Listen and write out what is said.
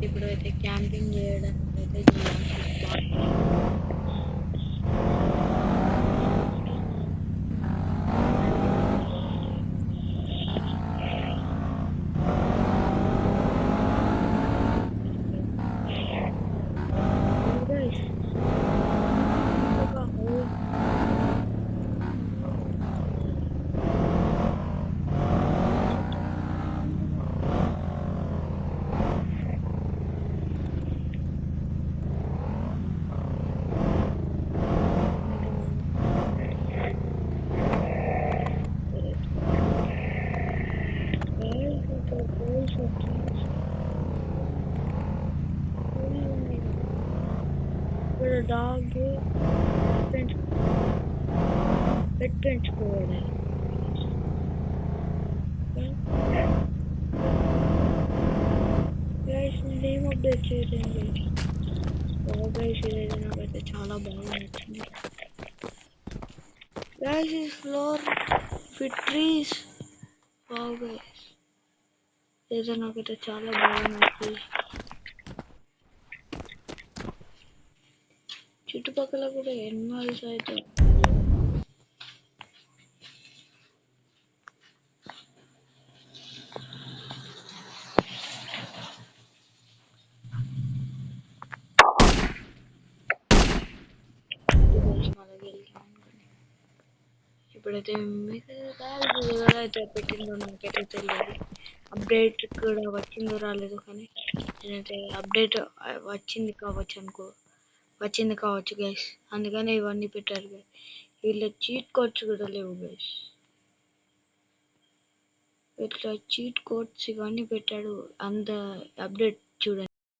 ఇప్పుడైతే క్యాంపింగ్ చేయడానికి అయితే డాగ్ పెట్ పెంచుకోవాలి. నేమ్ అప్డేట్ చేయలేదు. గైస్ ఇదైతే నాకైతే చాలా బాగా నచ్చింది. గైస్ ఈ floor with trees. Wow guys ఇదైతే నాకైతే చాలా బాగా నచ్చింది. చుట్టుపక్కల కూడా ఎనిమల్స్ అయితే ఇప్పుడైతే అయితే పెట్టిందో నాకైతే తెలియదు. అప్డేట్ కూడా వచ్చిందో రాలేదు, కానీ నేనైతే అప్డేట్ వచ్చింది కావచ్చు గైస్, అందుకనే ఇవన్నీ పెట్టారు గైస్. వీళ్ళ చీట్ కోడ్స్ కూడా లేవు గైస్. ఇట్లా చీట్ కోడ్స్ ఇవన్నీ పెట్టాడు అంత అప్డేట్ చూడండి.